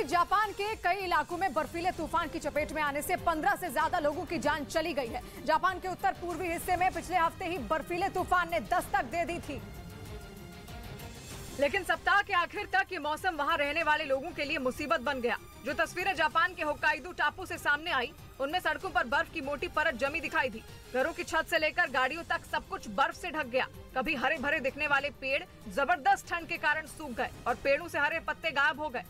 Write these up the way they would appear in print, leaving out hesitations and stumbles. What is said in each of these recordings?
Japan के कई इलाकों में बर्फीले तूफान की चपेट में आने से 15 से ज्यादा लोगों की जान चली गई है। जापान के उत्तर पूर्वी हिस्से में पिछले हफ्ते ही बर्फीले तूफान ने दस्तक दे दी थी, लेकिन सप्ताह के आखिर तक ये मौसम वहां रहने वाले लोगों के लिए मुसीबत बन गया। जो तस्वीरें जापान के होक्काइडो टापू से सामने आई, उनमें सड़कों पर बर्फ की मोटी परत जमी दिखाई दी। घरों की छत से लेकर गाड़ियों तक सब कुछ बर्फ से ढक गया। कभी हरे भरे दिखने वाले पेड़ जबरदस्त ठंड के कारण सूख गए और पेड़ों से हरे पत्ते गायब हो गए।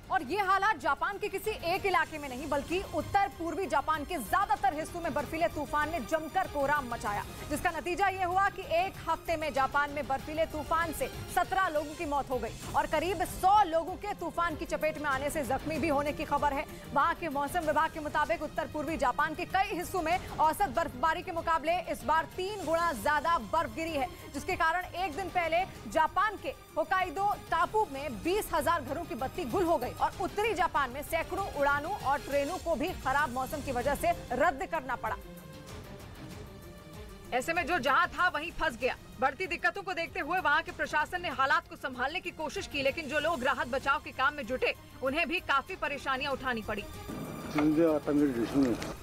और ये हालात जापान के किसी एक इलाके में नहीं, बल्कि उत्तर पूर्वी जापान के ज्यादातर हिस्सों में बर्फीले तूफान ने जमकर कोहराम मचाया, जिसका नतीजा ये हुआ कि एक हफ्ते में जापान में बर्फीले तूफान से 17 लोगों की मौत हो गई और करीब 100 लोगों के तूफान की चपेट में आने से जख्मी भी होने की खबर है। वहां के मौसम विभाग के मुताबिक उत्तर पूर्वी जापान के कई हिस्सों में औसत बर्फबारी के मुकाबले इस बार 3 गुना ज्यादा बर्फ गिरी है, जिसके कारण एक दिन पहले जापान के होक्काइडो टापू में 20,000 घरों की बत्ती गुल हो गई और उत्तरी जापान में सैकड़ों उड़ानों और ट्रेनों को भी खराब मौसम की वजह से रद्द करना पड़ा। ऐसे में जो जहां था वहीं फंस गया। बढ़ती दिक्कतों को देखते हुए वहां के प्रशासन ने हालात को संभालने की कोशिश की, लेकिन जो लोग राहत बचाव के काम में जुटे उन्हें भी काफी परेशानियां उठानी पड़ी।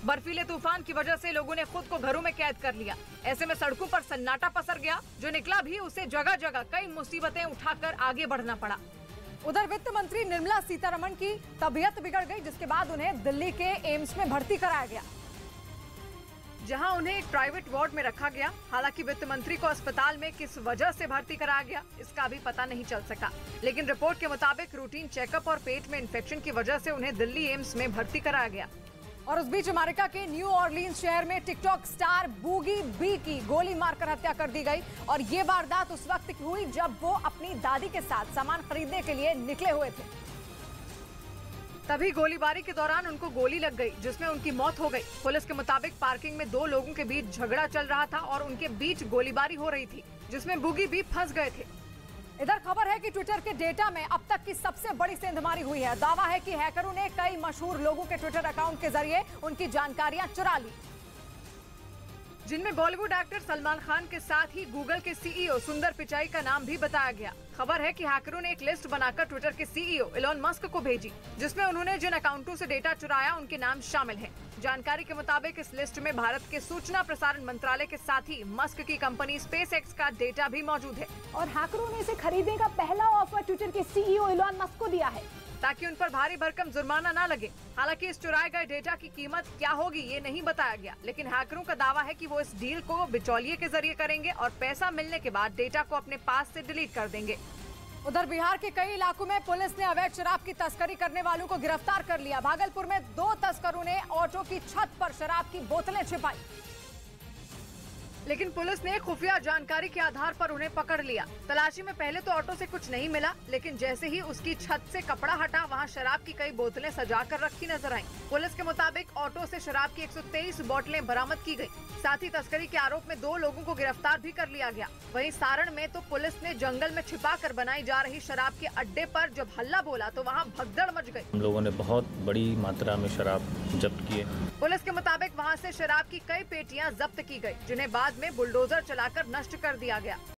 बर्फीले तूफान की वजह से लोगों ने खुद को घरों में कैद कर लिया। ऐसे में सड़कों पर सन्नाटा पसर गया। जो निकला भी उसे जगह जगह कई मुसीबतें उठाकर आगे बढ़ना पड़ा। उधर वित्त मंत्री निर्मला सीतारमण की तबीयत बिगड़ गई, जिसके बाद उन्हें दिल्ली के एम्स में भर्ती कराया गया, जहां उन्हें एक प्राइवेट वार्ड में रखा गया। हालांकि वित्त मंत्री को अस्पताल में किस वजह से भर्ती कराया गया इसका अभी पता नहीं चल सका, लेकिन रिपोर्ट के मुताबिक रूटीन चेकअप और पेट में इन्फेक्शन की वजह से उन्हें दिल्ली एम्स में भर्ती कराया गया। और उस बीच अमेरिका के न्यू ऑरलीन्स शहर में टिकटॉक स्टार बूगी बी की गोली मारकर हत्या कर दी गई। और ये वारदात उस वक्त की हुई जब वो अपनी दादी के साथ सामान खरीदने के लिए निकले हुए थे। तभी गोलीबारी के दौरान उनको गोली लग गई, जिसमें उनकी मौत हो गई। पुलिस के मुताबिक पार्किंग में 2 लोगों के बीच झगड़ा चल रहा था और उनके बीच गोलीबारी हो रही थी, जिसमें बूगी बी फंस गए थे। इधर खबर है कि ट्विटर के डेटा में अब तक की सबसे बड़ी सेंधमारी हुई है। दावा है कि हैकरों ने कई मशहूर लोगों के ट्विटर अकाउंट के जरिए उनकी जानकारियां चुरा ली, जिनमें बॉलीवुड एक्टर सलमान खान के साथ ही गूगल के सीईओ सुंदर पिचाई का नाम भी बताया गया। खबर है कि हैकरों ने एक लिस्ट बनाकर ट्विटर के सीईओ इलॉन मस्क को भेजी, जिसमें उन्होंने जिन अकाउंटों से डेटा चुराया उनके नाम शामिल हैं। जानकारी के मुताबिक इस लिस्ट में भारत के सूचना प्रसारण मंत्रालय के साथ ही मस्क की कंपनी स्पेसएक्स का डेटा भी मौजूद है। और हैकरों ने इसे खरीदने का पहला ऑफर ट्विटर के सीईओ इलॉन मस्क को दिया है, ताकि उन पर भारी भरकम जुर्माना न लगे। हालांकि इस चुराए गए डेटा की कीमत क्या होगी ये नहीं बताया गया, लेकिन हैकरों का दावा है कि वो इस डील को बिचौलिए के जरिए करेंगे और पैसा मिलने के बाद डेटा को अपने पास से डिलीट कर देंगे। उधर बिहार के कई इलाकों में पुलिस ने अवैध शराब की तस्करी करने वालों को गिरफ्तार कर लिया। भागलपुर में 2 तस्करों ने ऑटो की छत पर शराब की बोतलें छिपाई, लेकिन पुलिस ने खुफिया जानकारी के आधार पर उन्हें पकड़ लिया। तलाशी में पहले तो ऑटो से कुछ नहीं मिला, लेकिन जैसे ही उसकी छत से कपड़ा हटा, वहां शराब की कई बोतलें सजाकर रखी नजर आईं। पुलिस के मुताबिक ऑटो से शराब की 123 बोतलें बरामद की गई। साथ ही तस्करी के आरोप में 2 लोगों को गिरफ्तार भी कर लिया गया। वहीं सारण में तो पुलिस ने जंगल में छिपाकर बनाई जा रही शराब के अड्डे पर जब हल्ला बोला तो वहाँ भगदड़ मच गई। हम लोगों ने बहुत बड़ी मात्रा में शराब जब्त की है। पुलिस के मुताबिक वहाँ से शराब की कई पेटियां जब्त की गई, जिन्हें बाद में बुलडोजर चलाकर नष्ट कर दिया गया।